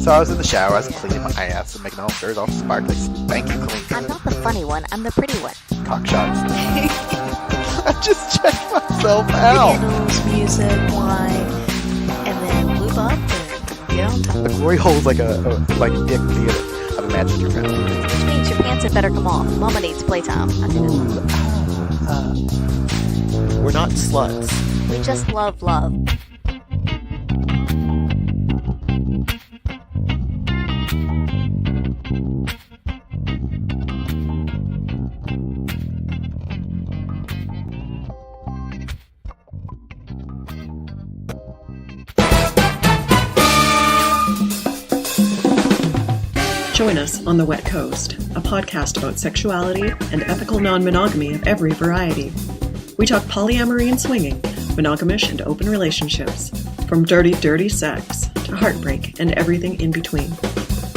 So I was in the shower, I was cleaning my ass and making all sure all sparkly, spanky clean. I'm not the funny one, I'm the pretty one. Cock shots. I just checked myself out. Candles, music, wine, and then lube up and get on top. The glory hole's like like Dick Theater. I've imagined your family. Which means your pants had better come off. Mama needs playtime. We're not sluts. We just love love. Join us on The Wet Coast, a podcast about sexuality and ethical non-monogamy of every variety. We talk polyamory and swinging, monogamish and open relationships, from dirty, dirty sex to heartbreak and everything in between.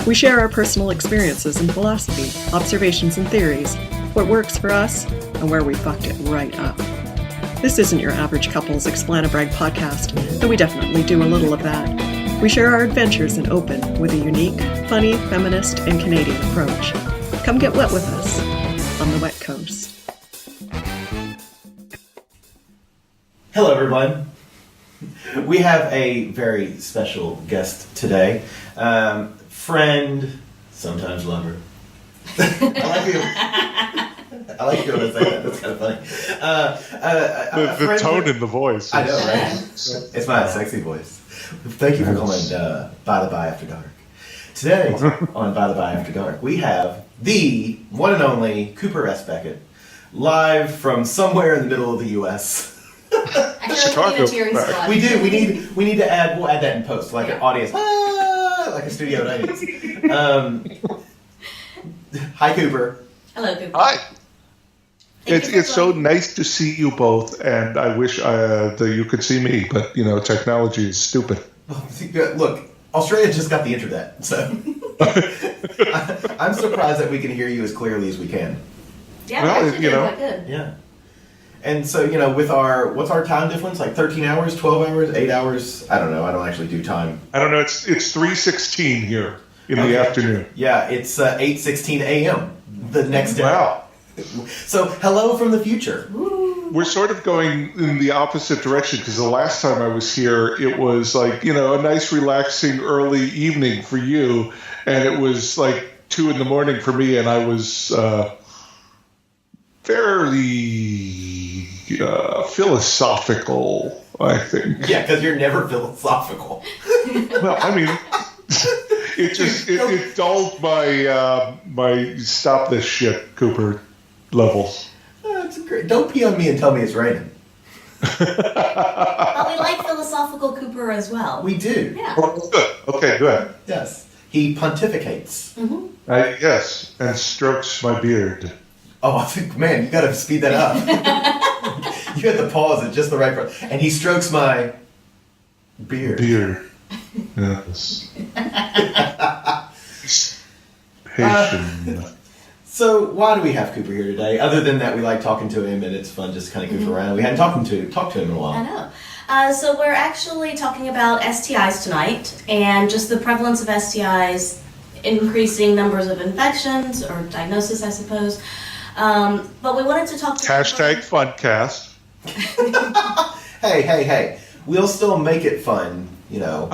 We share our personal experiences and philosophy, observations and theories, what works for us, and where we fucked it right up. This isn't your average couple's explanabrag podcast, though we definitely do a little of that. We share our adventures in open with a unique, funny, feminist, and Canadian approach. Come get wet with us on the Wet Coast. Hello, everyone. We have a very special guest today. Friend, sometimes lover. I like you when I say that. That's kind of funny. The tone in the voice. I know, right? It's my sexy voice. Thank you for calling By the By After Dark. Today on By the By After Dark, we have the one and only Cooper S Beckett, live from somewhere in the middle of the U.S. Chicago. We do. We need to add. We'll add that in post, like an audience, like a studio audience. Hi, Cooper. Hello, Cooper. Hi. It's so nice to see you both, and I wish that you could see me, but technology is stupid. Look, Australia just got the internet, so I'm surprised that we can hear you as clearly as we can. Yeah, well, actually quite good. Yeah. And so, with what's our time difference? Like 13 hours, 12 hours, 8 hours? I don't know. I don't actually do time. I don't know. It's 3:16 here in the afternoon. Yeah, it's 8:16 a.m. the next day. Wow. So, hello from the future. We're sort of going in the opposite direction because the last time I was here, it was like, a nice relaxing early evening for you. And it was like 2 a.m. for me. And I was fairly philosophical, I think. Yeah, because you're never philosophical. Well, I mean, it dulled my stop this shit, Cooper levels. That's great. Don't pee on me and tell me it's raining. But we like philosophical Cooper as well. We do. Yeah. Oh, good. Okay, good. Yes. He pontificates. Mm-hmm. Yes, and strokes my beard. Oh, I think, man, you got to speed that up. You had to pause at just the right part. And he strokes my beard. Yes. Patient. So why do we have Cooper here today? Other than that, we like talking to him, and it's fun just kind of goof around. We hadn't talked to him in a while. I know. So we're actually talking about STIs tonight, and just the prevalence of STIs, increasing numbers of infections or diagnosis, I suppose. But we wanted to talk to #FunCast. Hey. We'll still make it fun, I know.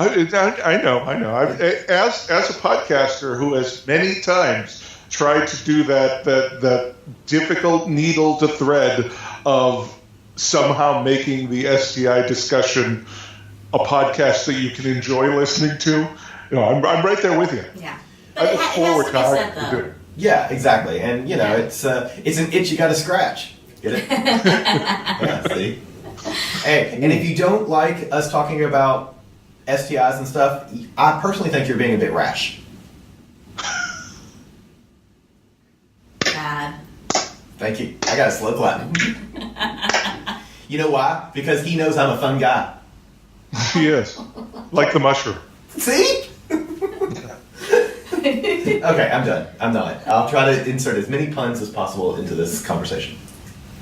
As a podcaster who has many times tried to do that difficult needle to thread of somehow making the STI discussion a podcast that you can enjoy listening to, I'm right there with you. Yeah. I look forward to how to do it. Yeah, exactly. And it's an itch you got to scratch. Get it? Yeah, see. Hey, and if you don't like us talking about STIs and stuff, I personally think you're being a bit rash. Bad. Thank you. I got a slow clap. You know why? Because he knows I'm a fun guy. Yes, like the mushroom. See? Okay, I'm done. I'll try to insert as many puns as possible into this conversation.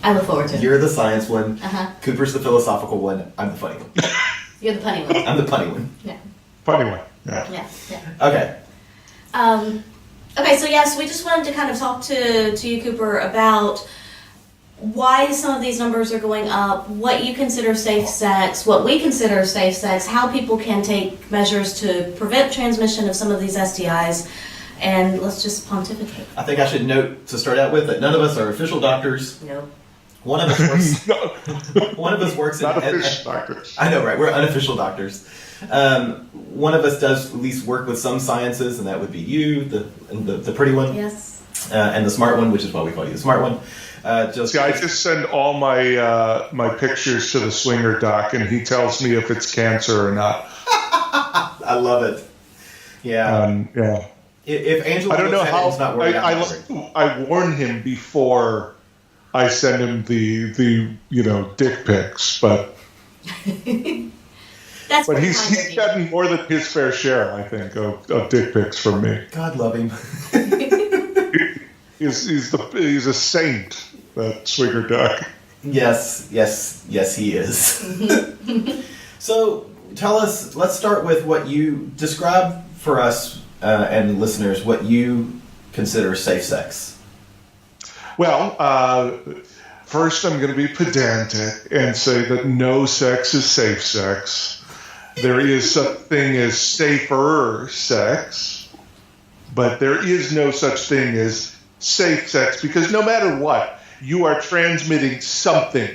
I look forward to it. You're the science one. Uh-huh. Cooper's the philosophical one. I'm the funny one. You're the punny one. I'm the punny one. Yeah. Funny one. Yeah. Okay. Okay, so yes, we just wanted to kind of talk to you, Cooper, about why some of these numbers are going up, what you consider safe sex, what we consider safe sex, how people can take measures to prevent transmission of some of these STIs, and let's just pontificate. I think I should note to start out with that none of us are official doctors. No. One of us works. One of us works. Not official doctors. I know, right? We're unofficial doctors. One of us does at least work with some sciences, and that would be you, the pretty one. Yes. And the smart one, which is why we call you the smart one. I just send all my my pictures to the swinger doc, and he tells me if it's cancer or not. I love it. Yeah. Yeah. If Angela, I don't know how. not worried, I warn him before I send him the dick pics, but That's but pretty he's kind of you. gotten more than his fair share, I think, of dick pics from me. God love him. He's a saint, that swinger doc. Yes, he is. So tell us. Let's start with what you describe for us and listeners. What you consider safe sex. Well, first I'm going to be pedantic and say that no sex is safe sex. There is such thing as safer sex, but there is no such thing as safe sex, because no matter what, you are transmitting something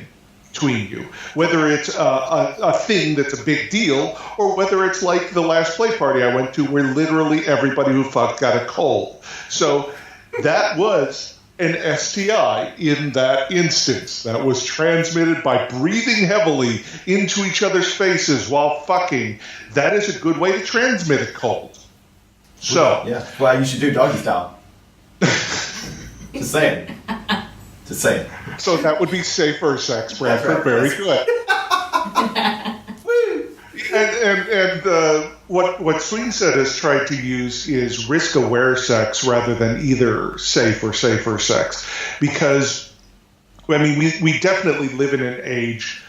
between you, whether it's a thing that's a big deal, or whether it's like the last play party I went to where literally everybody who fucked got a cold. So that was an STI in that instance. That was transmitted by breathing heavily into each other's faces while fucking. That is a good way to transmit a cold. So Yeah. Well, you should do doggy style. Just saying. So that would be safer sex, Bradford. Very good. And what Swing Set has tried to use is risk-aware sex rather than either safe or safer sex, because I mean we definitely live in an age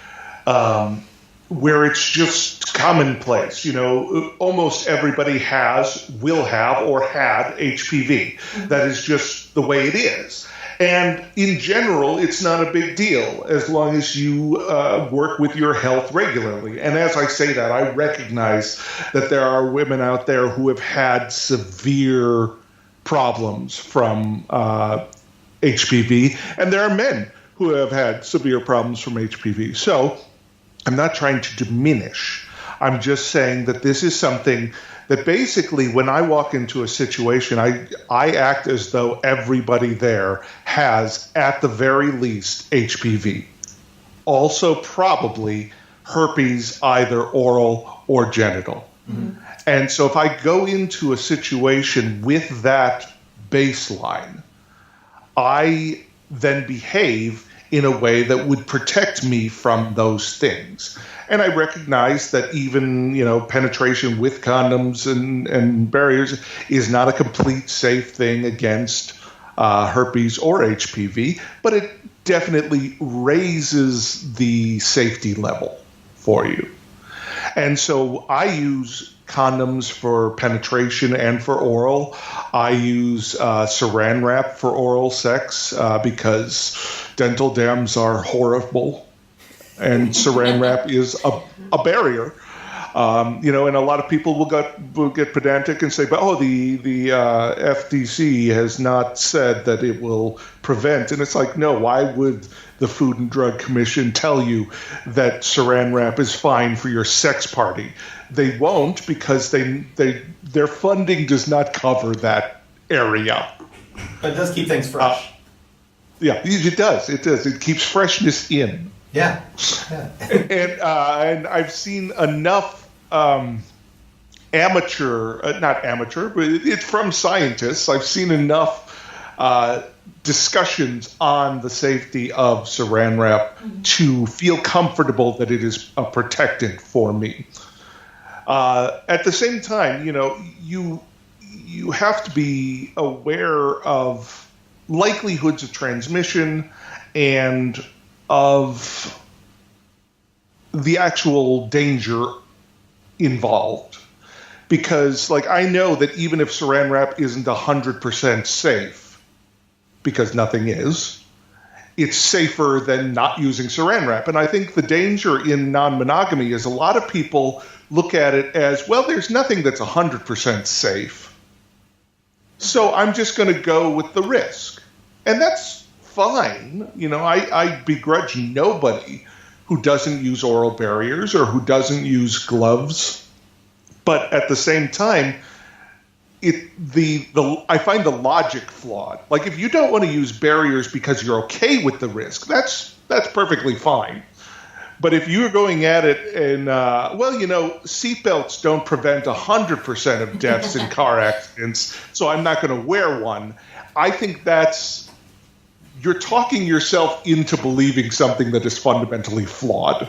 where it's just commonplace. Almost everybody will have or had HPV. That is just the way it is. And in general, it's not a big deal as long as you work with your health regularly. And as I say that, I recognize that there are women out there who have had severe problems from HPV, and there are men who have had severe problems from HPV. So I'm not trying to diminish. I'm just saying that this is something that basically when I walk into a situation, I act as though everybody there has, at the very least, HPV. Also probably herpes, either oral or genital. Mm-hmm. And so if I go into a situation with that baseline, I then behave in a way that would protect me from those things. And I recognize that even, penetration with condoms and barriers is not a complete safe thing against herpes or HPV, but it definitely raises the safety level for you. And so I use condoms for penetration and for oral. I use saran wrap for oral sex because dental dams are horrible. And saran wrap is a barrier, and a lot of people will get pedantic and say, "But the FTC has not said that it will prevent." And it's like, no, why would the Food and Drug Commission tell you that saran wrap is fine for your sex party? They won't, because their funding does not cover that area. But it does keep things fresh. Yeah, it does. It does. It keeps freshness in. Yeah. And I've seen enough not amateur, but it's from scientists. I've seen enough discussions on the safety of saran wrap to feel comfortable that it is a protectant for me. At the same time, you have to be aware of likelihoods of transmission and of the actual danger involved. Because, like, I know that even if Saran wrap isn't 100% safe, because nothing is, it's safer than not using Saran wrap. And I think the danger in non-monogamy is a lot of people look at it as, well, there's nothing that's 100% safe, so I'm just going to go with the risk. And that's fine. You know, I begrudge nobody who doesn't use oral barriers or who doesn't use gloves. But at the same time, I find the logic flawed. Like, if you don't want to use barriers because you're okay with the risk, that's perfectly fine. But if you're going at it and, seatbelts don't prevent 100% of deaths in car accidents, so I'm not going to wear one, I think you're talking yourself into believing something that is fundamentally flawed.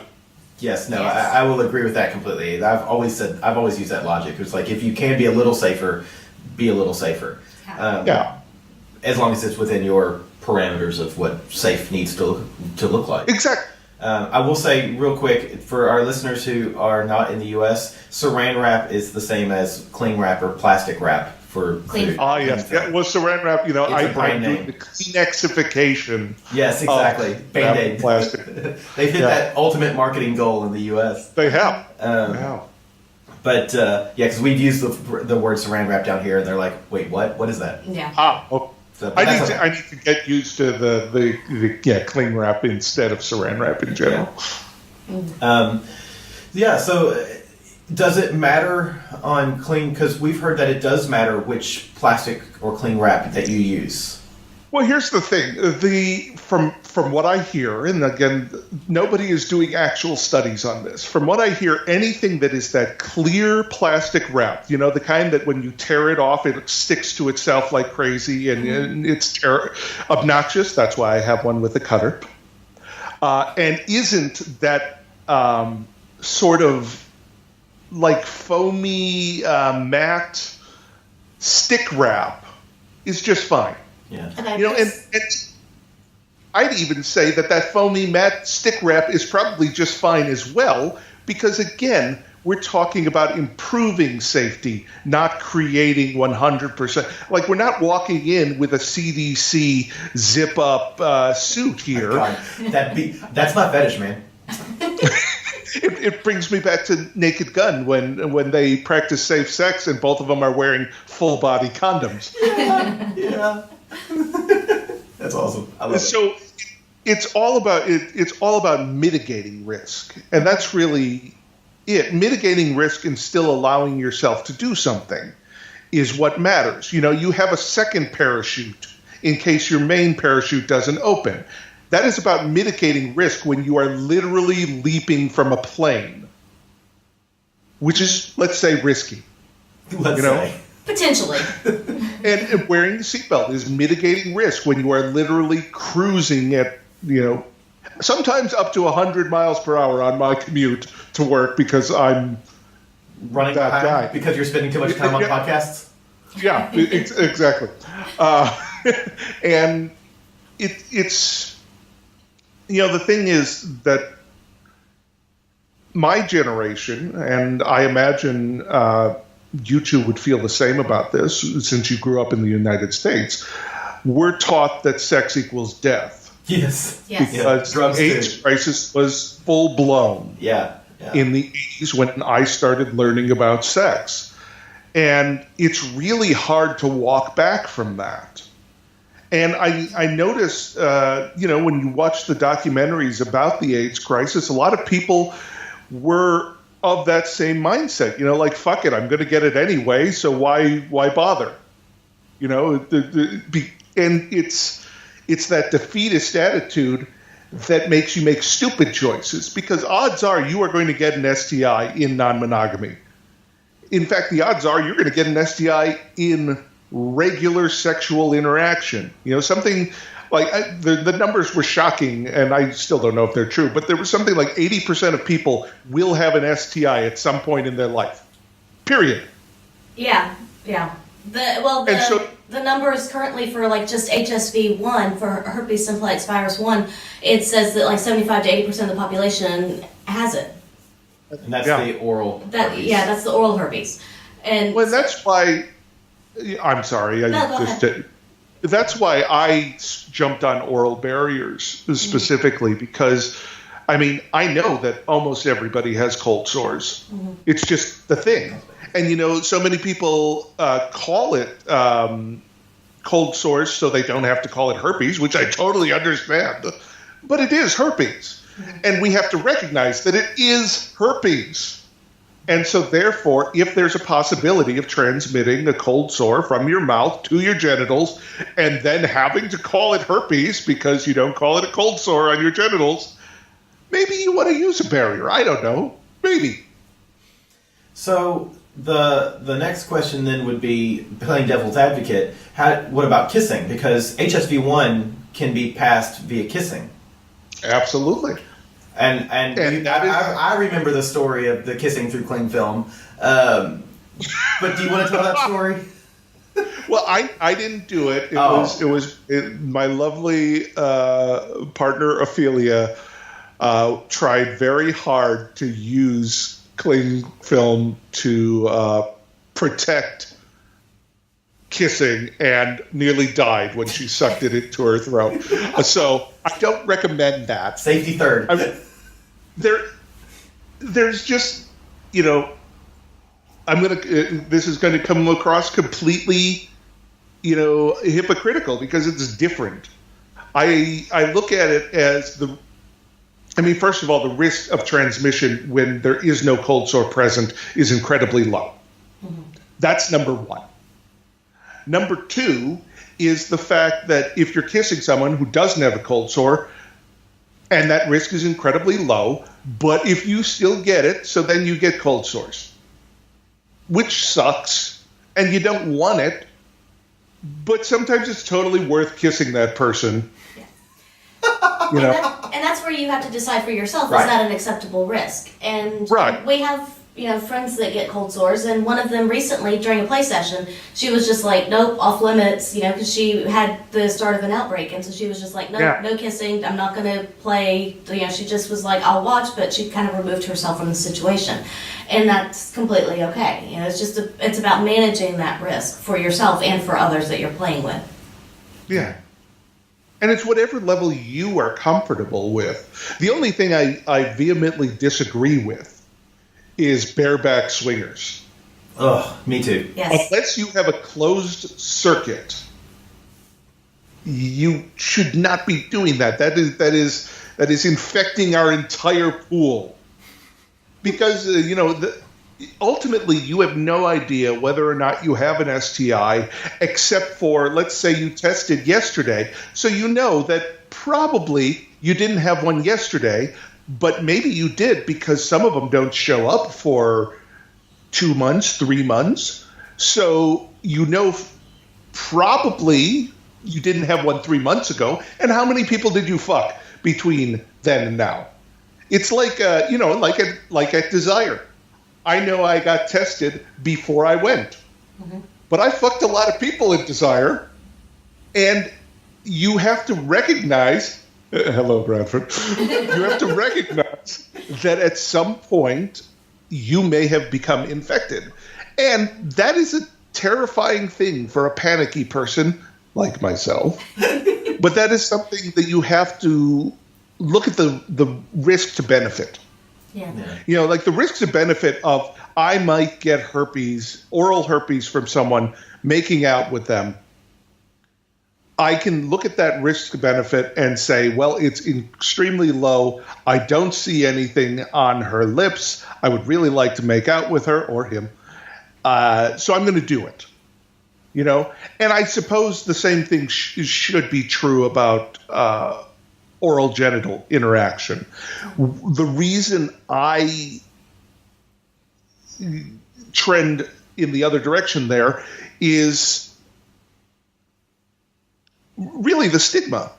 Yes, no, yes. I will agree with that completely. I've always used that logic. It's like, if you can be a little safer, be a little safer. Yeah. As long as it's within your parameters of what safe needs to look like. Exactly. I will say real quick, for our listeners who are not in the U.S., Saran wrap is the same as cling wrap or plastic wrap for food. Oh, yes. Yeah, well, Saran wrap, It's a brand name. The Kleenexification. Yes, exactly. Band-Aid. Plastic. They've hit that ultimate marketing goal in the U.S. They have. But, because we've used the word Saran wrap down here, and they're like, wait, what? What is that? Yeah. Okay. So, I need to get used to the cling wrap instead of Saran wrap in general. So does it matter on cling? Because we've heard that it does matter which plastic or cling wrap that you use. Well, here's the thing. From what I hear, and again, nobody is doing actual studies on this. From what I hear, anything that is that clear plastic wrap, the kind that when you tear it off, it sticks to itself like crazy, and it's obnoxious. That's why I have one with a cutter. And isn't that sort of like foamy matte stick wrap is just fine. Yeah. And I'd even say that foamy matte stick wrap is probably just fine as well, because again, we're talking about improving safety, not creating 100%. Like, we're not walking in with a CDC zip-up suit here. That's my fetish, man. It brings me back to Naked Gun when they practice safe sex and both of them are wearing full-body condoms. Yeah. That's awesome. I love it. So it's all about mitigating risk, and that's really it. Mitigating risk and still allowing yourself to do something is what matters. You have a second parachute in case your main parachute doesn't open. That is about mitigating risk when you are literally leaping from a plane, which is, let's say, risky. Let's say. Potentially. And wearing the seatbelt is mitigating risk when you are literally cruising at, sometimes up to 100 miles per hour on my commute to work because I'm running that guy. Because you're spending too much time on podcasts? Yeah, exactly. And it's, the thing is that my generation, and I imagine you two would feel the same about this since you grew up in the United States, we're taught that sex equals death. Yes. Because the AIDS crisis was full blown. Yeah. In the 80s when I started learning about sex. And it's really hard to walk back from that. And I noticed, when you watch the documentaries about the AIDS crisis, a lot of people were of that same mindset, like, fuck it, I'm going to get it anyway, so why bother? And it's that defeatist attitude that makes you make stupid choices, because odds are you are going to get an STI in non-monogamy. In fact, the odds are you're going to get an STI in regular sexual interaction. Something like the numbers were shocking, and I still don't know if they're true, but there was something like 80% of people will have an STI at some point in their life. Period. Yeah. The numbers currently for just HSV1, for herpes simplex virus 1, it says that 75 to 80% of the population has it. And that's the oral herpes. Yeah, that's the oral herpes. And Well, that's why. I'm sorry. No, go ahead. That's why I jumped on oral barriers specifically because, I mean, I know that almost everybody has cold sores. Mm-hmm. It's just the thing. And, you know, so many people call it cold sores so they don't have to call it herpes, which I totally understand. But it is herpes. Mm-hmm. And we have to recognize that it is herpes. And so, therefore, if there's a possibility of transmitting a cold sore from your mouth to your genitals and then having to call it herpes because you don't call it a cold sore on your genitals, maybe you want to use a barrier. I don't know. Maybe. So the next question then would be, playing devil's advocate, what about kissing? Because HSV-1 can be passed via kissing. Absolutely. And I remember the story of the kissing through cling film. But do you want to tell that story? Well, I didn't do it. It was my lovely partner Ophelia tried very hard to use cling film to protect kissing and nearly died when she sucked it into her throat. So I don't recommend that. Safety third. There's just, you know, this is going to come across completely, you know, hypocritical because it's different. I look at it as first of all, the risk of transmission when there is no cold sore present is incredibly low. Mm-hmm. That's number one. Number two is the fact that if you're kissing someone who doesn't have a cold sore, and that risk is incredibly low, but if you still get it, so then you get cold sores, which sucks, and you don't want it, but sometimes it's totally worth kissing that person. Yeah. You know? And that's where you have to decide for yourself, right. Is that an acceptable risk? And right. We have, you know, friends that get cold sores, and one of them recently during a play session, she was just like, nope, off limits, you know, because she had the start of an outbreak, and so she was just like, nope, No kissing, I'm not going to play, you know, she just was like, I'll watch, but she kind of removed herself from the situation, and that's completely okay. You know, it's just it's about managing that risk for yourself and for others that you're playing with. Yeah. And it's whatever level you are comfortable with. The only thing I vehemently disagree with is bareback swingers. Ugh, me too. Yes. Unless you have a closed circuit, you should not be doing that. That is infecting our entire pool. Because you know, ultimately you have no idea whether or not you have an STI, except for, let's say you tested yesterday, so you know that probably you didn't have one yesterday. But maybe you did because some of them don't show up for 2 months, 3 months. So you know probably you didn't have one 3 months ago. And how many people did you fuck between then and now? It's like, you know, like at Desire. I know I got tested before I went. Mm-hmm. But I fucked a lot of people at Desire. And you have to recognize... Hello, Bradford. You have to recognize that at some point you may have become infected. And that is a terrifying thing for a panicky person like myself. But that is something that you have to look at the risk to benefit. Yeah. You know, like the risk to benefit of I might get herpes, oral herpes from someone making out with them. I can look at that risk benefit and say, well, it's extremely low. I don't see anything on her lips. I would really like to make out with her or him. So I'm going to do it. You know, and I suppose the same thing should be true about oral genital interaction. The reason I trend in the other direction there is really the stigma,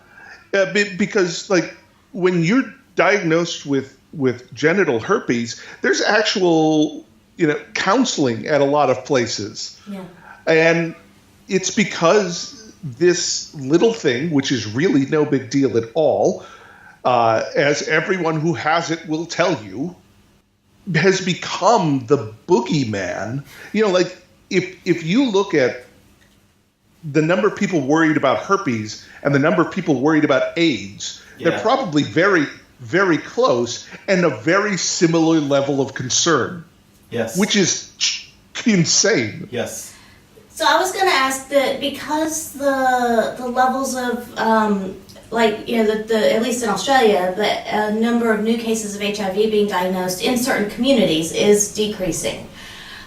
because like when you're diagnosed with genital herpes, there's actual, you know, counseling at a lot of places. Yeah. And it's because this little thing, which is really no big deal at all, as everyone who has it will tell you, has become the boogeyman. You know, like if you look at the number of people worried about herpes and the number of people worried about AIDS, they're probably very, very close and a very similar level of concern. Yes. Which is insane. Yes. So I was going to ask that because the levels of at least in Australia, the number of new cases of HIV being diagnosed in certain communities is decreasing.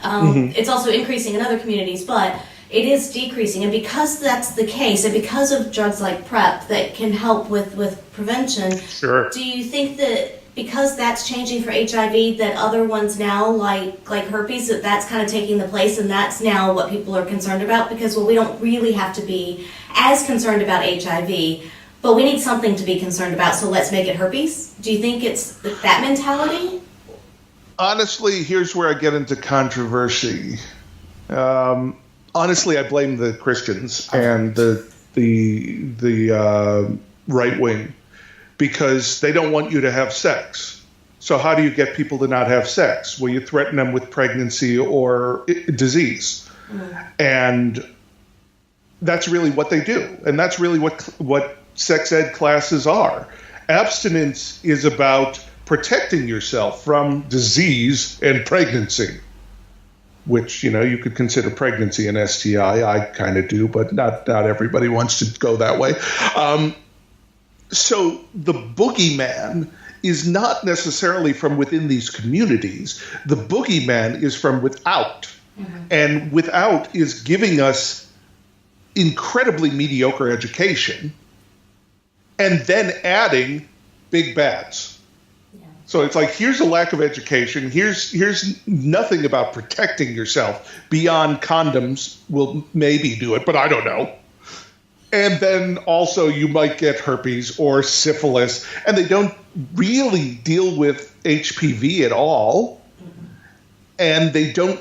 It's also increasing in other communities, but it is decreasing. And because that's the case, and because of drugs like PrEP that can help with prevention, sure. Do you think that because that's changing for HIV, that other ones now, like herpes, that's kind of taking the place, and that's now what people are concerned about? Because, well, we don't really have to be as concerned about HIV, but we need something to be concerned about, so let's make it herpes? Do you think it's that mentality? Honestly, here's where I get into controversy. Honestly, I blame the Christians and the right wing, because they don't want you to have sex. So how do you get people to not have sex? Well, you threaten them with pregnancy or disease. And that's really what they do. And that's really what sex ed classes are. Abstinence is about protecting yourself from disease and pregnancy, which, you know, you could consider pregnancy an STI. I kind of do, but not everybody wants to go that way. So the boogeyman is not necessarily from within these communities. The boogeyman is from without. And without is giving us incredibly mediocre education and then adding big bads. So it's like, here's a lack of education. Here's nothing about protecting yourself beyond condoms will maybe do it, but I don't know. And then also you might get herpes or syphilis, and they don't really deal with HPV at all. And they don't,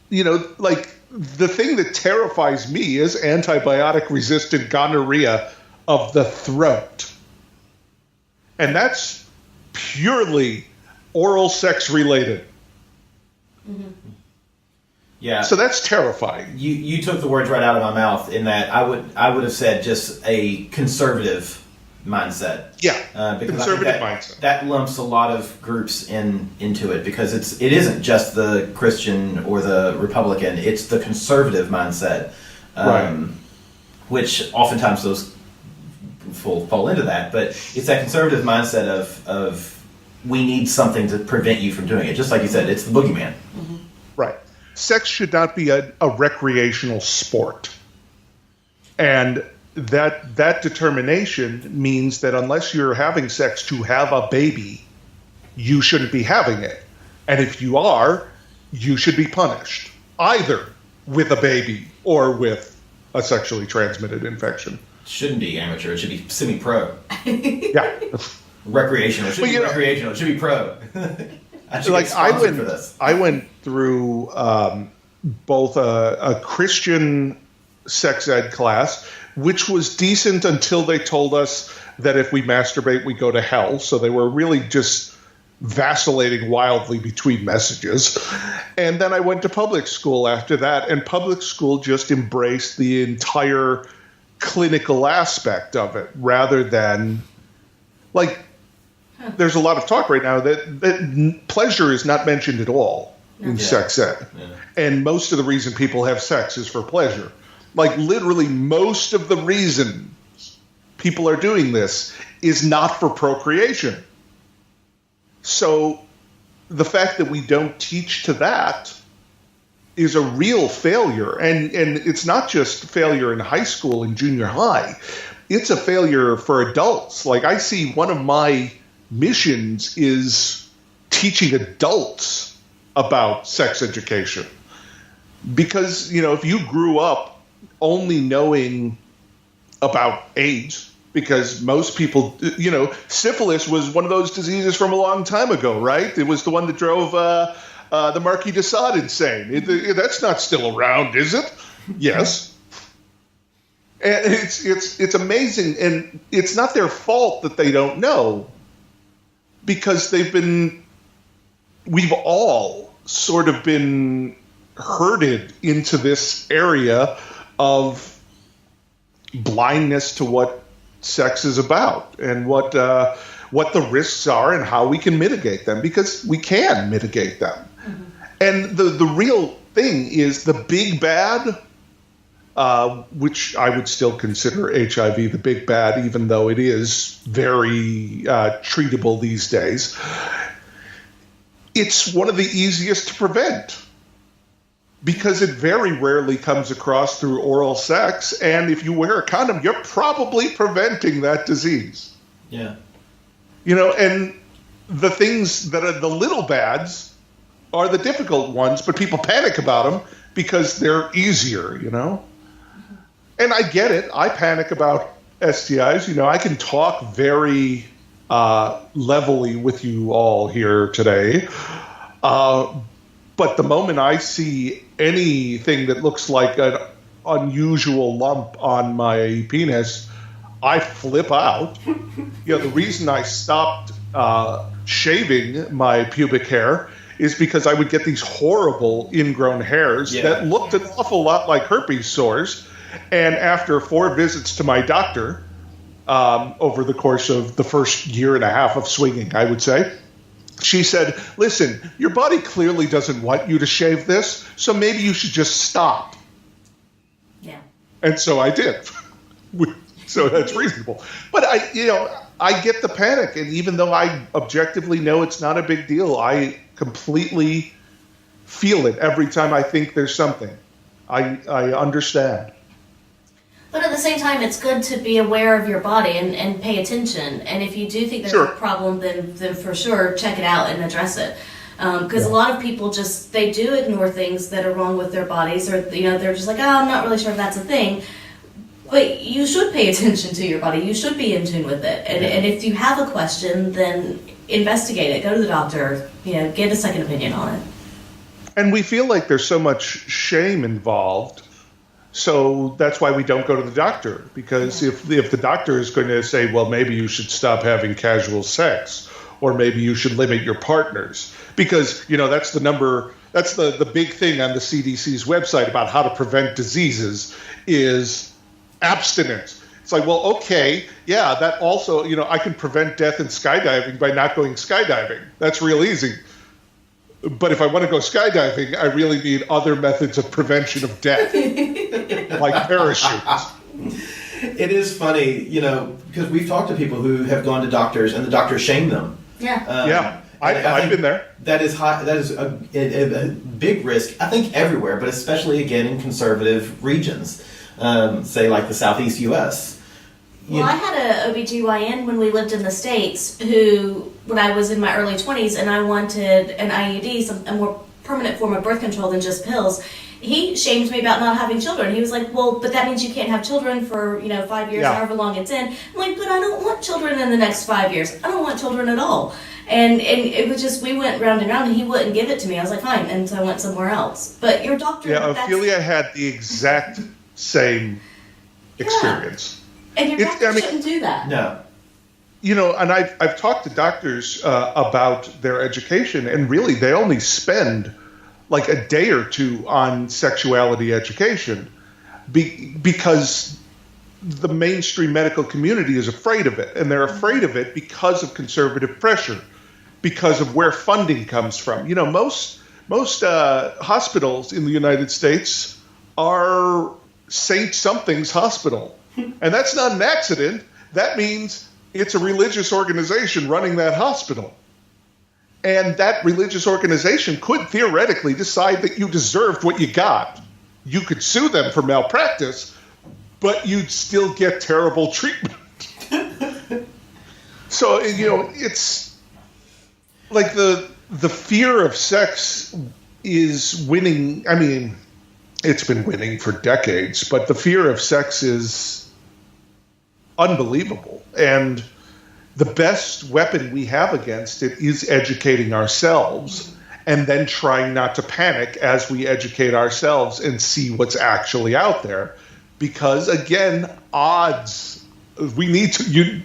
you know, like the thing that terrifies me is antibiotic-resistant gonorrhea of the throat. And that's purely oral sex related. Yeah. So that's terrifying. You took the words right out of my mouth in that I would have said just a conservative mindset. Yeah. Because conservative I think mindset. that lumps a lot of groups into it, because it isn't just the Christian or the Republican, it's the conservative mindset. Right. Which oftentimes those fall into that, but it's that conservative mindset of we need something to prevent you from doing it. Just like you said, it's the boogeyman. Right. Sex should not be a recreational sport. And that determination means that unless you're having sex to have a baby, you shouldn't be having it. And if you are, you should be punished, either with a baby or with a sexually transmitted infection. Shouldn't be amateur. It should be semi-pro. Yeah. Recreational. It should be recreational. It should be pro. I should get sponsored for this. I went through both a Christian sex ed class, which was decent until they told us that if we masturbate, we go to hell. So they were really just vacillating wildly between messages. And then I went to public school after that, and public school just embraced the entire clinical aspect of it, rather than, like, there's a lot of talk right now that pleasure is not mentioned at all in sex ed. Yeah. And most of the reason people have sex is for pleasure. Like, literally most of the reason people are doing this is not for procreation. So the fact that we don't teach to that is a real failure. And it's not just failure in high school and junior high. It's a failure for adults. Like, I see one of my missions is teaching adults about sex education. Because, you know, if you grew up only knowing about AIDS, because most people, you know, syphilis was one of those diseases from a long time ago, right? It was the one that drove the Marquis de Sade insane. That's not still around, is it? Yes. And it's amazing, and it's not their fault that they don't know, because they've been we've all sort of been herded into this area of blindness to what sex is about and what the risks are and how we can mitigate them, because we can mitigate them. Mm-hmm. And the real thing is the big bad, which I would still consider HIV the big bad, even though it is very treatable these days. It's one of the easiest to prevent, because it very rarely comes across through oral sex, and if you wear a condom, you're probably preventing that disease. Yeah. And the things that are the little bads are the difficult ones, but people panic about them because they're easier, And I get it. I panic about STIs. I can talk very levelly with you all here today. But the moment I see anything that looks like an unusual lump on my penis, I flip out. The reason I stopped shaving my pubic hair is because I would get these horrible ingrown hairs that looked an awful lot like herpes sores. And after 4 visits to my doctor over the course of the first year and a half of swinging, I would say, she said, listen, your body clearly doesn't want you to shave this, so maybe you should just stop. Yeah. And so I did. So that's reasonable. But I get the panic, and even though I objectively know it's not a big deal, I completely feel it every time I think there's something. I understand. But at the same time, it's good to be aware of your body and pay attention. And if you do think there's a problem, then for sure check it out and address it. Because a lot of people they do ignore things that are wrong with their bodies, or they're just like, oh, I'm not really sure if that's a thing. But you should pay attention to your body. You should be in tune with it. And if you have a question, then investigate it. Go to the doctor. Get a second opinion on it. And we feel like there's so much shame involved. So that's why we don't go to the doctor, because if the doctor is going to say, well, maybe you should stop having casual sex, or maybe you should limit your partners, because, that's the big thing on the CDC's website about how to prevent diseases is abstinence. It's like, well, okay, yeah, that also, I can prevent death in skydiving by not going skydiving. That's real easy. But if I want to go skydiving, I really need other methods of prevention of death, like parachutes. It is funny, because we've talked to people who have gone to doctors and the doctors shame them. Yeah. I've been there. That is high. That is a big risk, I think, everywhere, but especially, again, in conservative regions, say like the Southeast U.S. Well, I had a OBGYN when we lived in the States when I was in my early 20s and I wanted an IUD, a more permanent form of birth control than just pills. He shamed me about not having children. He was like, well, but that means you can't have children for, 5 years, however long it's in. I'm like, but I don't want children in the next 5 years. I don't want children at all. And it was just, we went round and round and he wouldn't give it to me. I was like, fine. And so I went somewhere else. But your doctor... Yeah, Ophelia had the exact same experience. And your doctor shouldn't do that. No. And I've talked to doctors about their education, and really they only spend like a day or two on sexuality education because the mainstream medical community is afraid of it. And they're afraid of it because of conservative pressure, because of where funding comes from. Most hospitals in the United States are Saint Something's Hospital. And that's not an accident. That means it's a religious organization running that hospital. And that religious organization could theoretically decide that you deserved what you got. You could sue them for malpractice, but you'd still get terrible treatment. So, it's like the fear of sex is winning. I mean, it's been winning for decades, but the fear of sex is unbelievable. And the best weapon we have against it is educating ourselves and then trying not to panic as we educate ourselves and see what's actually out there. Because, again, odds. We need to...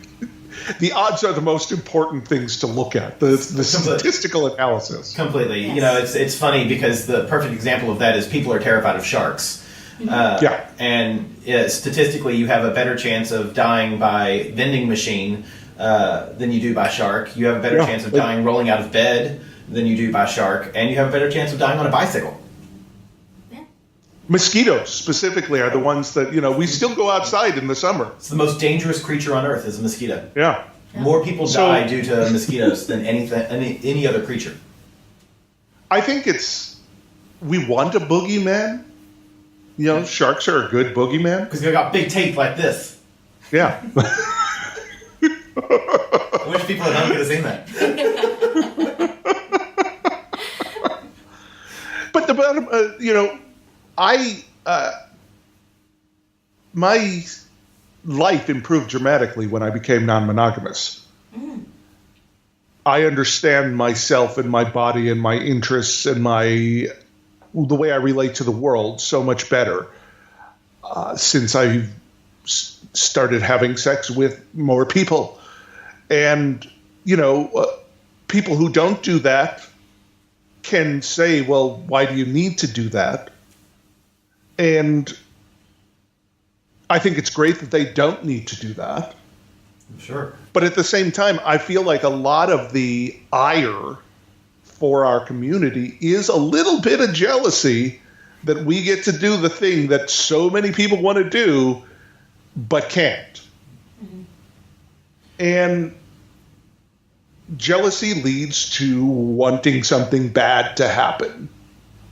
the odds are the most important things to look at. The statistical analysis. Completely. Yes. You know, it's funny because the perfect example of that is people are terrified of sharks. And statistically, you have a better chance of dying by vending machine than you do by shark. You have a better chance of dying rolling out of bed than you do by shark, and you have a better chance of dying on a bicycle. Mosquitoes specifically are the ones that, we still go outside in the summer. It's the most dangerous creature on earth is a mosquito. Yeah. More people die due to mosquitoes than any other creature. I think we want a boogeyman. Sharks are a good boogeyman. Because they got big teeth like this. Yeah. I wish people at home could have seen that. But the bottom, my life improved dramatically when I became non-monogamous. I understand myself and my body and my interests and the way I relate to the world so much better since I started having sex with more people. And, people who don't do that can say, well, why do you need to do that? And I think it's great that they don't need to do that. Sure. But at the same time, I feel like a lot of the ire for our community is a little bit of jealousy that we get to do the thing that so many people want to do but can't. Mm-hmm. And jealousy leads to wanting something bad to happen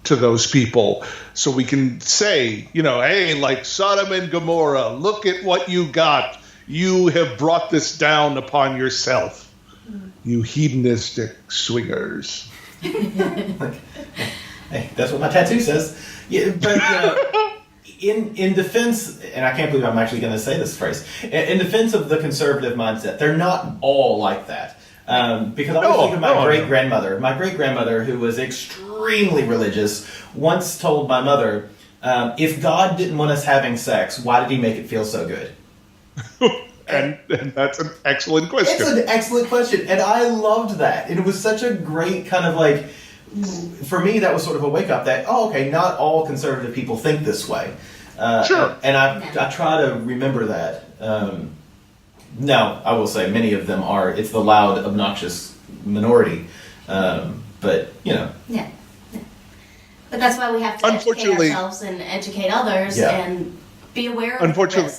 to those people. So we can say, hey, like Sodom and Gomorrah, look at what you got. You have brought this down upon yourself, you hedonistic swingers. Hey, that's what my tattoo says. Yeah, but in defense, and I can't believe I'm actually going to say this phrase, in defense of the conservative mindset, they're not all like that. Because I always think of my great-grandmother. My great-grandmother, who was extremely religious, once told my mother, if God didn't want us having sex, why did he make it feel so good? And that's an excellent question. It's an excellent question, and I loved that. And it was such a great kind of like, for me, that was sort of a wake-up that, not all conservative people think this way. Sure. And I try to remember that. No, I will say many of them are. It's the loud, obnoxious minority. But. Yeah. But that's why we have to educate ourselves and educate others and be aware of unfortunately,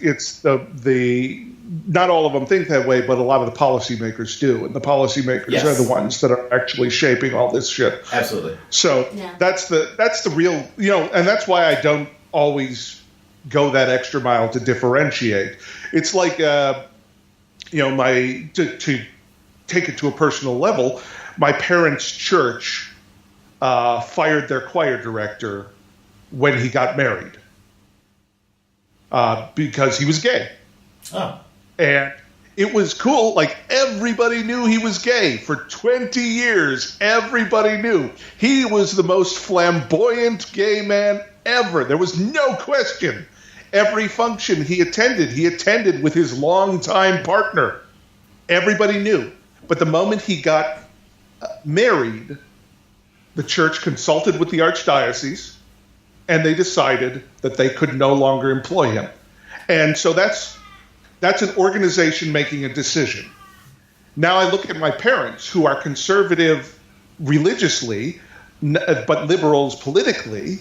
it's the not all of them think that way, but a lot of the policymakers do. And the policymakers are the ones that are actually shaping all this shit. Absolutely. So that's the real, and that's why I don't always go that extra mile to differentiate. It's like, to take it to a personal level, my parents' church fired their choir director when he got married because he was gay. Oh. And it was cool. Like, everybody knew he was gay. For 20 years, everybody knew. He was the most flamboyant gay man ever. There was no question. Every function he attended with his longtime partner. Everybody knew. But the moment he got married, the church consulted with the archdiocese, and they decided that they could no longer employ him. And so that's an organization making a decision. Now I look at my parents, who are conservative religiously, but liberals politically,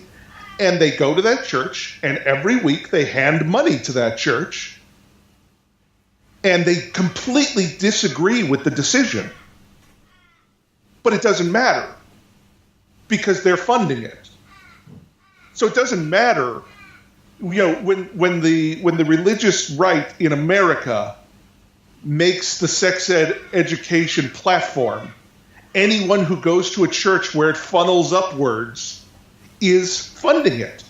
and they go to that church, and every week they hand money to that church, and they completely disagree with the decision. But it doesn't matter, because they're funding it. So it doesn't matter, when the religious right in America makes the sex education platform, anyone who goes to a church where it funnels upwards is funding it.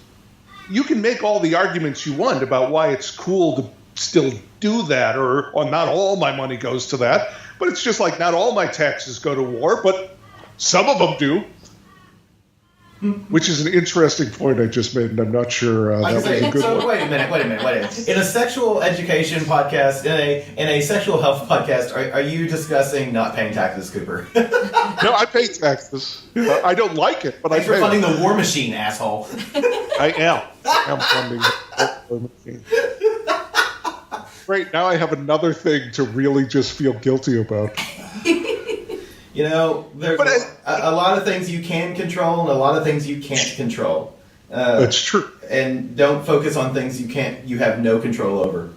You can make all the arguments you want about why it's cool to still do that, or not all my money goes to that, but it's just like not all my taxes go to war, but some of them do. which is an interesting point I just made, and I'm not sure that was a good one. Wait a minute. In a sexual education podcast, in a sexual health podcast, are you discussing not paying taxes, Cooper? No, I pay taxes. I don't like it, but Thanks I pay for funding the war machine, asshole. I am. I'm funding the war machine. Great, now I have another thing to really just feel guilty about. You know, there's a lot of things you can control and a lot of things you can't control. That's true. And don't focus on things you have no control over.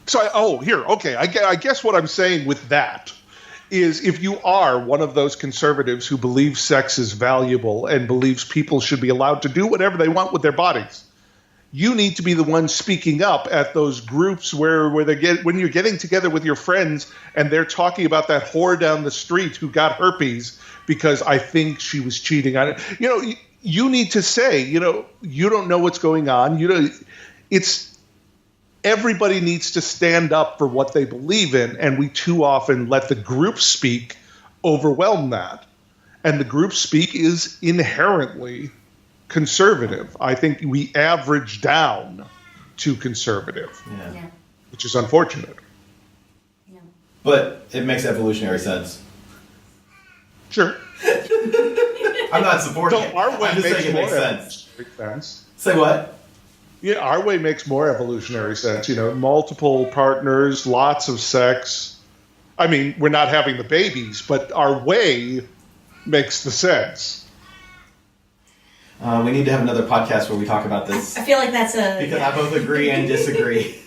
So, I guess what I'm saying with that is if you are one of those conservatives who believes sex is valuable and believes people should be allowed to do whatever they want with their bodies, you need to be the one speaking up at those groups where when you're getting together with your friends and they're talking about that whore down the street who got herpes because I think she was cheating on it. You know, you need to say, you don't know what's going on. Everybody needs to stand up for what they believe in, and we too often let the group speak overwhelm that. And the group speak is inherently conservative. I think we average down to conservative, which is unfortunate. Yeah. But it makes evolutionary sense. Sure. I'm not supporting So it. our way I'm just makes saying it more makes sense. sense. Say what? Yeah, our way makes more evolutionary sense. Multiple partners, lots of sex. I mean, we're not having the babies, but our way makes the sense. We need to have another podcast where we talk about this. I feel like that's because I both agree and disagree.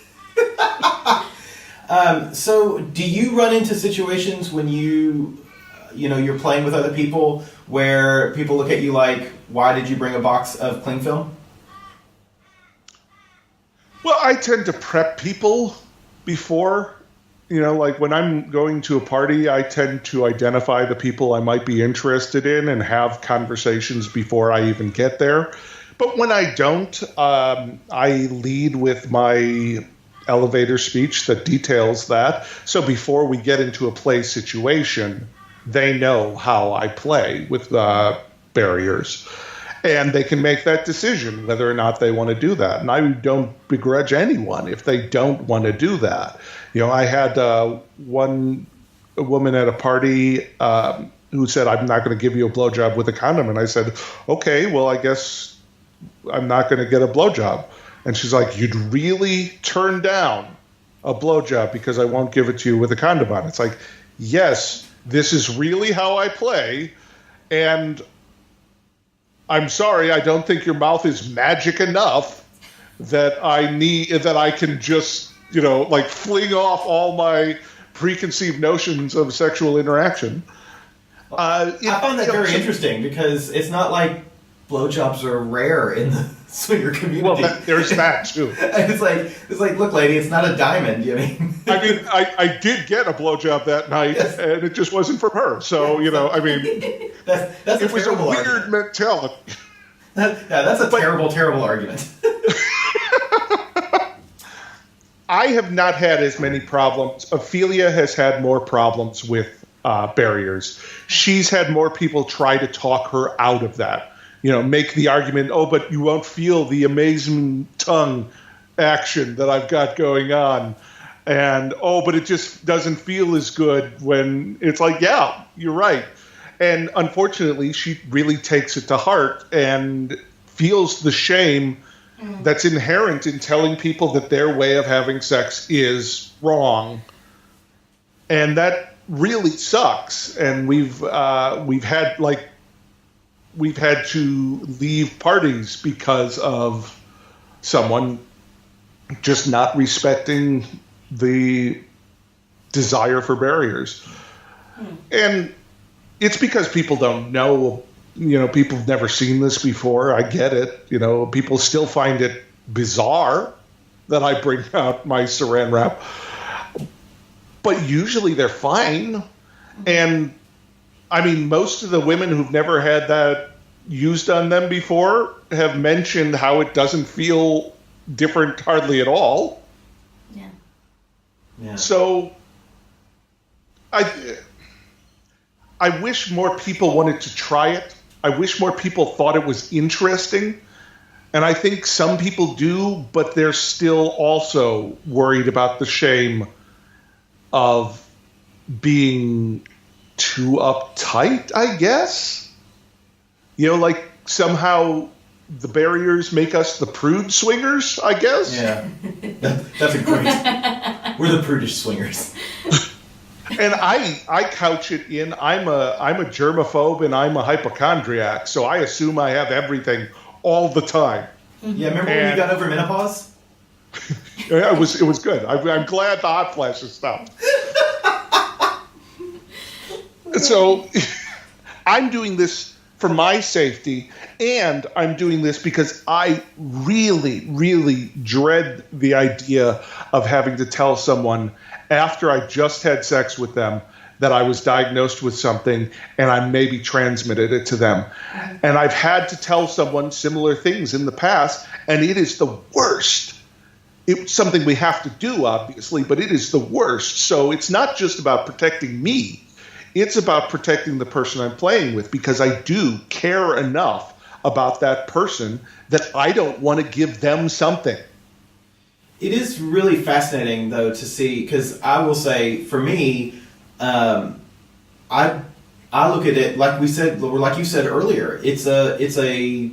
So, do you run into situations when you're playing with other people where people look at you like, "Why did you bring a box of cling film?" Well, I tend to prep people before. Like when I'm going to a party, I tend to identify the people I might be interested in and have conversations before I even get there. But when I don't, I lead with my elevator speech that details that. So before we get into a play situation, they know how I play with barriers. And they can make that decision whether or not they want to do that. And I don't begrudge anyone if they don't want to do that. I had a woman at a party who said, "I'm not going to give you a blowjob with a condom." And I said, "Okay, well, I guess I'm not going to get a blowjob." And she's like, "You'd really turn down a blowjob because I won't give it to you with a condom on." It's like, yes, this is really how I play. And I'm sorry, I don't think your mouth is magic enough that I can just, fling off all my preconceived notions of sexual interaction. I found that very interesting because it's not like blowjobs are rare in the swinger community. Well, there's that too. It's like, look, lady, it's not a diamond. I did get a blowjob that night, yes. And it just wasn't from her. So that's it was a weird argument. mentality. That's a terrible argument. I have not had as many problems. Ophelia has had more problems with barriers. She's had more people try to talk her out of that. Make the argument, "Oh, but you won't feel the amazing tongue action that I've got going on." And, "Oh, but it just doesn't feel as good when," it's like, yeah, you're right. And unfortunately, she really takes it to heart and feels the shame that's inherent in telling people that their way of having sex is wrong. And that really sucks. And we've had to leave parties because of someone just not respecting the desire for barriers. And it's because people don't know, people have never seen this before. I get it. People still find it bizarre that I bring out my saran wrap. But usually they're fine. And I mean, most of the women who've never had that used on them before have mentioned how it doesn't feel different hardly at all. Yeah. So I wish more people wanted to try it wish more people thought it was interesting. And I think some people do, but they're still also worried about the shame of being too uptight, I guess. You know, like somehow the barriers make us the prude swingers, I guess. Yeah, that's a great. We're the prudish swingers. And I couch it in I'm a germaphobe and I'm a hypochondriac, so I assume I have everything all the time. Yeah, remember when you got over menopause? Yeah, it was good. I'm glad the hot flashes stopped. So I'm doing this for my safety, and I'm doing this because I really, really dread the idea of having to tell someone after I just had sex with them that I was diagnosed with something and I maybe transmitted it to them. And I've had to tell someone similar things in the past, and it is the worst. It's something we have to do, obviously, but it is the worst. So it's not just about protecting me. It's about protecting the person I'm playing with, because I do care enough about that person that I don't want to give them something. It is really fascinating, though, to see, because I will say, for me, I look at it like you said earlier. It's a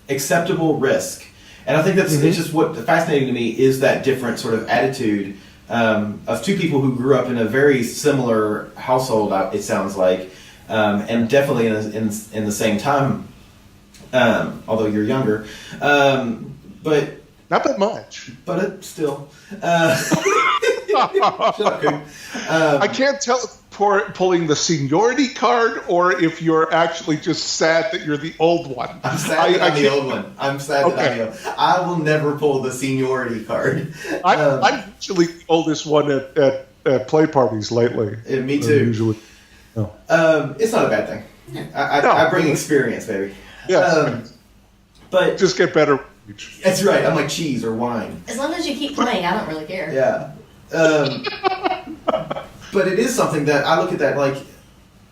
acceptable risk, and I think that's it's just what fascinating to me is that different sort of attitude of two people who grew up in a very similar household. It sounds like, and definitely in the same time, although you're younger, but. Not that much. But it still. I can't tell if pulling the seniority card or if you're actually just sad that you're the old one. I'm sad that I'm the old one. I'm sad that I'm the old one. I will never pull the seniority card. I'm usually the oldest one at play parties lately. Me too. Usually. No. It's not a bad thing. I bring experience, baby. Yeah. But just get better. That's right. I'm like cheese or wine. As long as you keep playing, I don't really care. Yeah. But it is something that I look at that like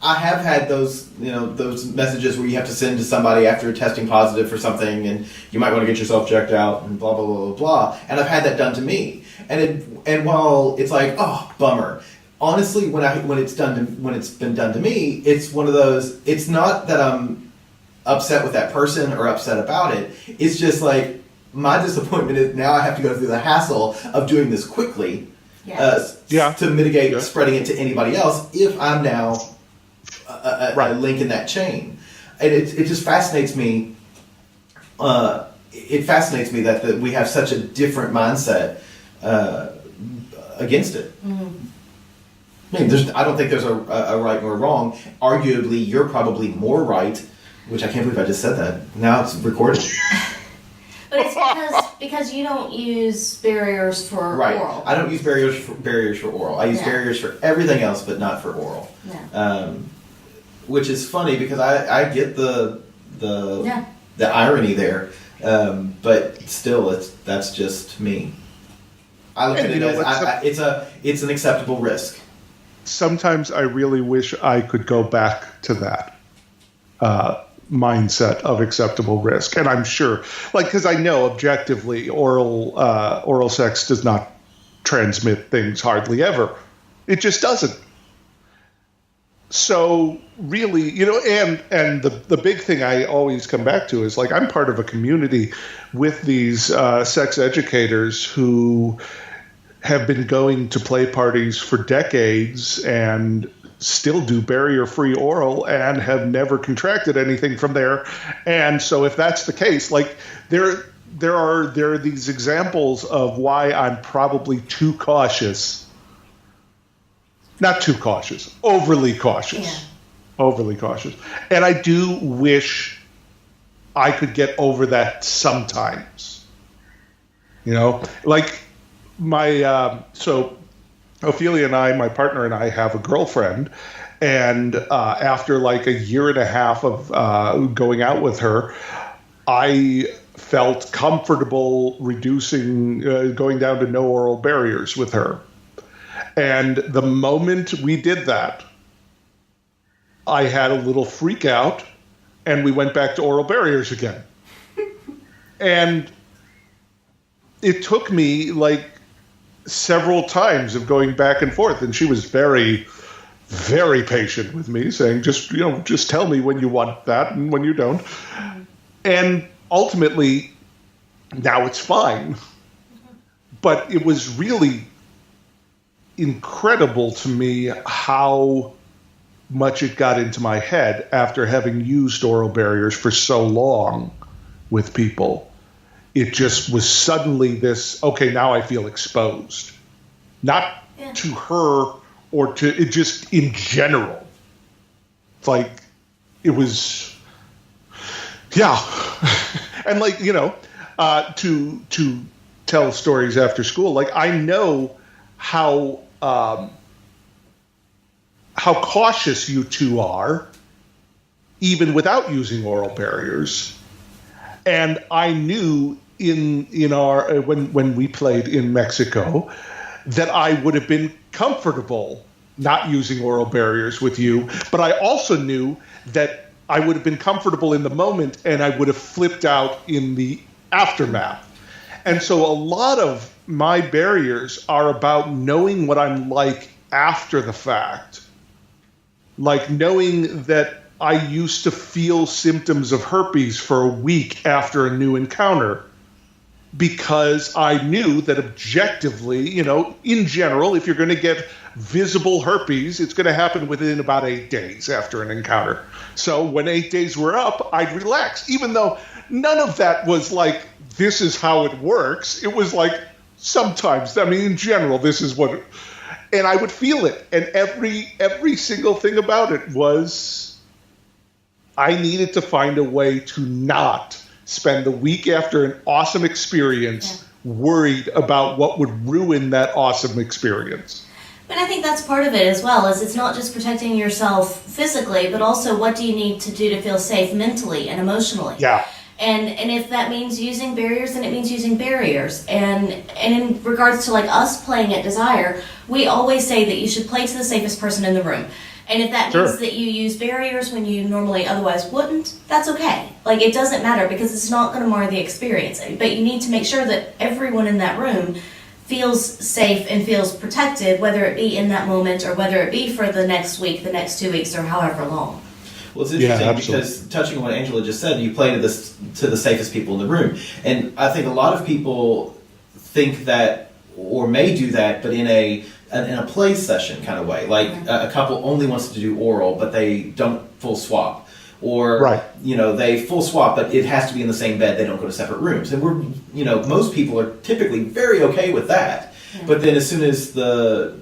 I have had those messages where you have to send to somebody after testing positive for something and you might want to get yourself checked out and blah blah blah blah blah. And I've had that done to me. And while it's like, oh, bummer. Honestly, when it's been done to me, it's one of those. It's not that I'm upset with that person or upset about it. It's just like my disappointment is now I have to go through the hassle of doing this quickly to mitigate spreading it to anybody else if I'm now a link in that chain. And it just fascinates me. It fascinates me that we have such a different mindset against it. Mm-hmm. I mean, I don't think there's a right or a wrong. Arguably, you're probably more right. Which I can't believe I just said that. Now it's recorded. But it's because you don't use barriers for oral. I don't use barriers for oral. I use barriers for everything else, but not for oral. Yeah. Which is funny because I get the irony there, but still, that's just me. I look at it as it's an acceptable risk. Sometimes I really wish I could go back to that. Mindset of acceptable risk, and I'm sure, because I know objectively, oral sex does not transmit things hardly ever. It just doesn't. So really, and the big thing I always come back to is I'm part of a community with these sex educators who have been going to play parties for decades and still do barrier-free oral and have never contracted anything from there. And so if that's the case, there are these examples of why I'm probably too cautious. Not too cautious, overly cautious. Yeah. Overly cautious. And I do wish I could get over that sometimes. So Ophelia and I, my partner and I, have a girlfriend, and after a year and a half of going out with her, I felt comfortable going down to no oral barriers with her. And the moment we did that, I had a little freak out, and we went back to oral barriers again. And it took me like several times of going back and forth, and she was very, very patient with me, saying, just tell me when you want that and when you don't. And ultimately, now it's fine. But it was really incredible to me how much it got into my head after having used oral barriers for so long with people. It just was suddenly this, okay, now I feel exposed. Not to her or to it, just in general. It's like, it was, yeah. And like, to tell stories after school, like I know how cautious you two are, even without using oral barriers. And I knew in our when we played in Mexico that I would have been comfortable not using oral barriers with you, but I also knew that I would have been comfortable in the moment and I would have flipped out in the aftermath. And so a lot of my barriers are about knowing what I'm like after the fact. Like knowing that I used to feel symptoms of herpes for a week after a new encounter because I knew that objectively, in general, if you're going to get visible herpes, it's going to happen within about 8 days after an encounter. So when 8 days were up, I'd relax, even though none of that was like, this is how it works. It was like, sometimes, in general, this is what, and I would feel it. And every single thing about it was, I needed to find a way to not spend the week after an awesome experience worried about what would ruin that awesome experience. But I think that's part of it as well, is it's not just protecting yourself physically, but also what do you need to do to feel safe mentally and emotionally. Yeah. And if that means using barriers, then it means using barriers. And in regards to like us playing at Desire, we always say that you should play to the safest person in the room. And if that means that you use barriers when you normally otherwise wouldn't, that's okay. Like, it doesn't matter because it's not going to mar the experience. But you need to make sure that everyone in that room feels safe and feels protected, whether it be in that moment or whether it be for the next week, the next 2 weeks, or however long. Well, it's interesting because touching on what Angela just said, you play to the safest people in the room. And I think a lot of people think that, or may do that, but in a play session kind of way. Like a couple only wants to do oral, but they don't full swap. Or, they full swap, but it has to be in the same bed. They don't go to separate rooms. And most people are typically very okay with that. Yeah. But then as soon as the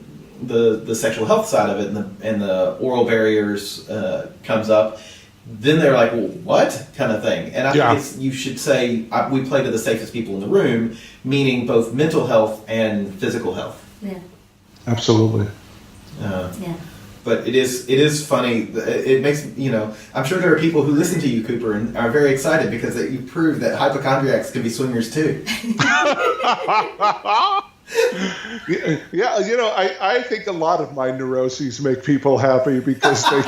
sexual health side of it and the oral barriers comes up, then they're like, well, what kind of thing? And I think you should say we play to the safest people in the room, meaning both mental health and physical health. Yeah. Absolutely. But it is funny. It makes, I'm sure there are people who listen to you, Cooper, and are very excited because you prove that hypochondriacs can be swingers too. I think a lot of my neuroses make people happy because they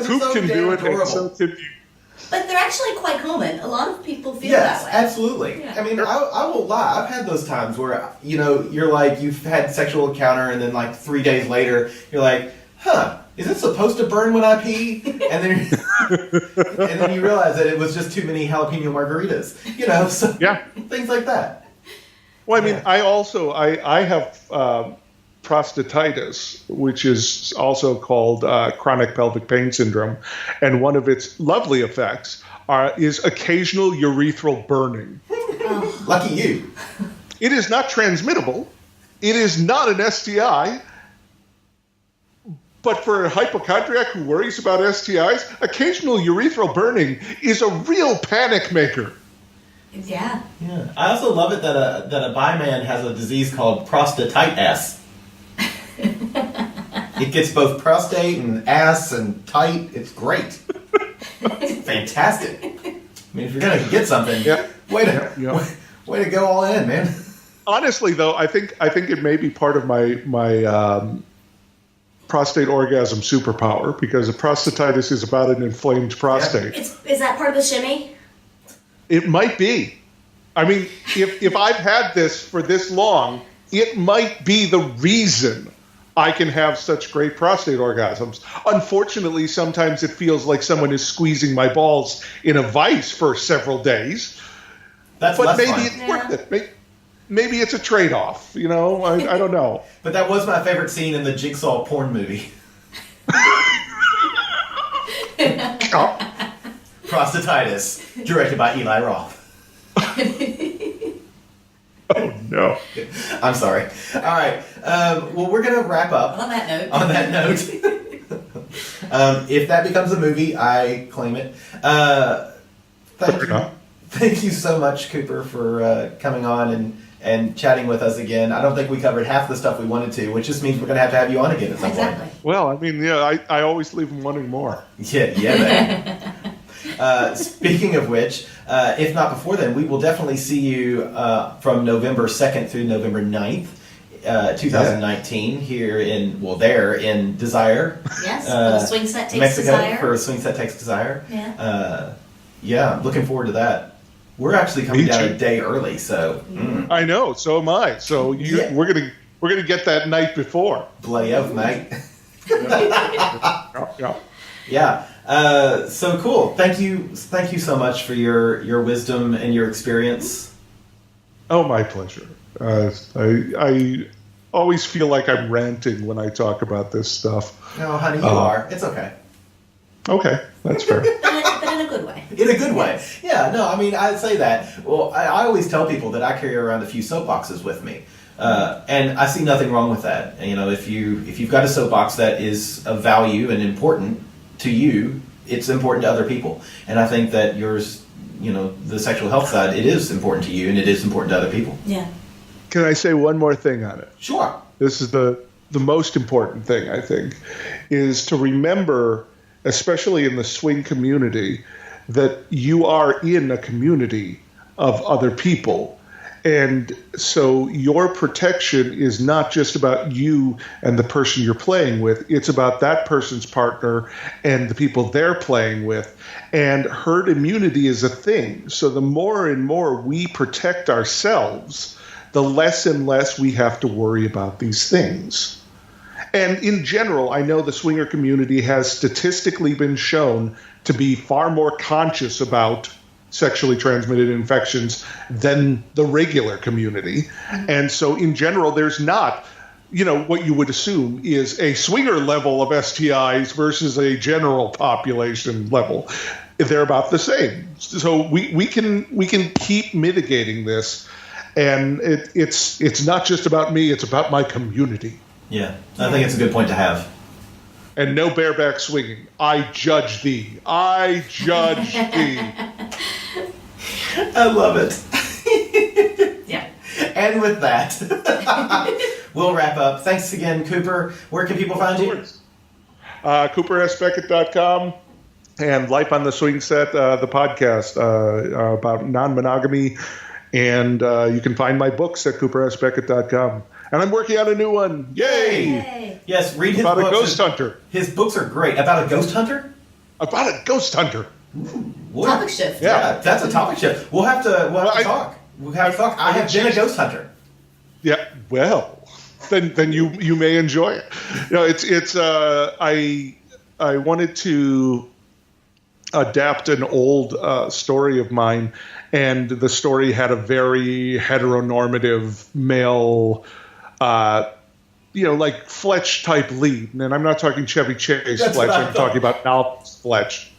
Coop so can do it, adorable. and so can you. But they're actually quite common. A lot of people feel yes, that way. Absolutely. Yeah. I mean, I won't lie. I've had those times where, you're like, you've had sexual encounter and then like 3 days later, you're like, is it supposed to burn when I pee? And then and then you realize that it was just too many jalapeno margaritas. So things like that. Well, I mean, I have prostatitis, which is also called chronic pelvic pain syndrome, and one of its lovely effects is occasional urethral burning. Lucky you. It is not transmittable. It is not an STI. But for a hypochondriac who worries about STIs, occasional urethral burning is a real panic maker. Yeah. I also love it that a bi man has a disease called prostatitis. It gets both prostate and ass and tight. It's great. It's fantastic. I mean, if you're gonna get something, way to go all in, man. Honestly, though, I think it may be part of my prostate orgasm superpower because a prostatitis is about an inflamed prostate. Is that part of the shimmy? It might be. I mean, if I've had this for this long, it might be the reason I can have such great prostate orgasms. Unfortunately, sometimes it feels like someone is squeezing my balls in a vice for several days. But maybe fun. it's worth it. Maybe it's a trade-off. I don't know. But that was my favorite scene in the Jigsaw porn movie. Prostatitis, directed by Eli Roth. Oh, no. I'm sorry. All right. Well, we're going to wrap up. On that note. On that note. If that becomes a movie, I claim it. Thank you so much, Cooper, for coming on and chatting with us again. I don't think we covered half the stuff we wanted to, which just means we're going to have you on again at some point. Well, I mean, I always leave them wanting more. Yeah. Speaking of which, if not before then, we will definitely see you from November 2nd through November 9th, 2019 here in Desire. Yes, for the Swing Set Takes Mexico, Desire. for Swing Set Takes Desire. Yeah. I'm looking forward to that. We're actually coming down a day early, so I know. So am I. So we're gonna get that night before. bloody oath, mate. Yeah. So cool. Thank you so much for your wisdom and your experience. Oh, my pleasure. I always feel like I'm ranting when I talk about this stuff. No, honey, you are. It's okay. Okay, that's fair. But in a good way. In a good way. Yeah, no, I mean, I'd say that. Well, I always tell people that I carry around a few soapboxes with me. And I see nothing wrong with that. And, if you've got a soapbox that is of value and important to you, it's important to other people. And I think that yours, the sexual health side, it is important to you and it is important to other people. Yeah. Can I say one more thing on it? Sure. This is the most important thing, I think, is to remember, especially in the swing community, that you are in a community of other people. And so your protection is not just about you and the person you're playing with. It's about that person's partner and the people they're playing with. And herd immunity is a thing. So the more and more we protect ourselves, the less and less we have to worry about these things. And in general, I know the swinger community has statistically been shown to be far more conscious about sexually transmitted infections than the regular community. And so in general, there's not, what you would assume is a swinger level of STIs versus a general population level. They're about the same. So we can keep mitigating this. And it's not just about me, it's about my community. Yeah, I think it's a good point to have. And no bareback swinging. I judge thee. I judge thee. I love it. Yeah. And with that, we'll wrap up. Thanks again, Cooper. Where can people find you? CooperSBeckett.com and Life on the Swing Set, the podcast about non-monogamy. And you can find my books at CooperSBeckett.com. And I'm working on a new one. Yay! Yes, read his about books. About a ghost hunter. His books are great. About a ghost hunter? About a ghost hunter. Topic shift. Yeah, that's a topic shift. We'll have to talk. We'll have to talk. I have been a ghost hunter. Yeah, well, then you may enjoy it. It's I wanted to adapt an old story of mine, and the story had a very heteronormative male, like Fletch type lead. And I'm not talking Chevy Chase Fletch. I'm talking about Alpha Fletch.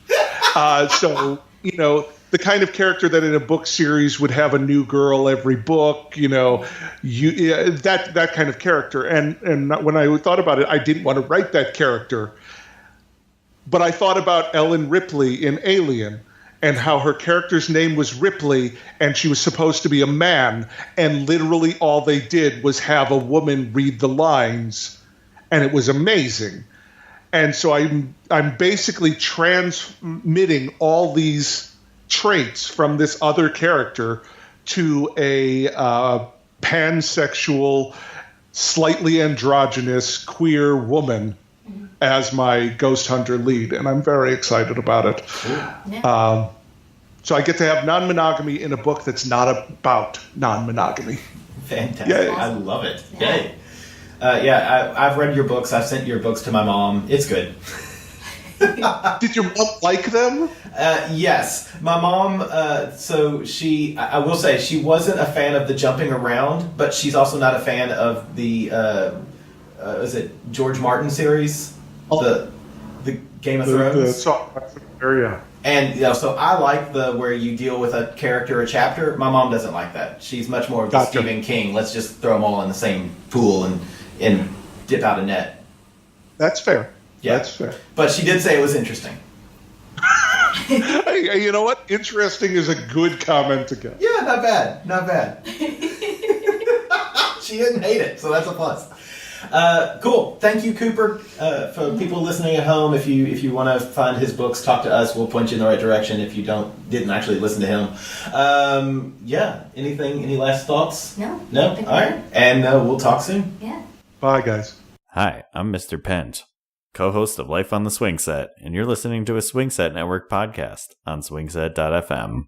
So, the kind of character that in a book series would have a new girl every book, that kind of character. And when I thought about it, I didn't want to write that character. But I thought about Ellen Ripley in Alien and how her character's name was Ripley and she was supposed to be a man. And literally all they did was have a woman read the lines. And it was amazing. And so I'm basically transmitting all these traits from this other character to a pansexual, slightly androgynous, queer woman as my Ghost Hunter lead, and I'm very excited about it. Yeah. So I get to have non-monogamy in a book that's not about non-monogamy. Fantastic. Yay. I love it. Yeah. Yay. I've read your books. I've sent your books to my mom. It's good. Did your mom like them? Yes. My mom, I will say, she wasn't a fan of the jumping around, but she's also not a fan of the, is it George Martin series? Oh. The Game of Thrones? Area. And so I like the where you deal with a character a chapter. My mom doesn't like that. She's much more of the Gotcha. Stephen King. Let's just throw them all in the same pool and dip out a net. That's fair. Yeah. That's fair. But she did say it was interesting. Hey, you know what? Interesting is a good comment to get. Yeah, not bad. Not bad. She didn't hate it, so that's a plus. Cool. Thank you, Cooper. For people listening at home, if you want to find his books, talk to us. We'll point you in the right direction if you didn't actually listen to him. Any last thoughts? No. No? All right. And we'll talk soon. Yeah. Bye, guys. Hi, I'm Mr. Pent, co-host of Life on the Swing Set, and you're listening to a Swing Set Network podcast on swingset.fm.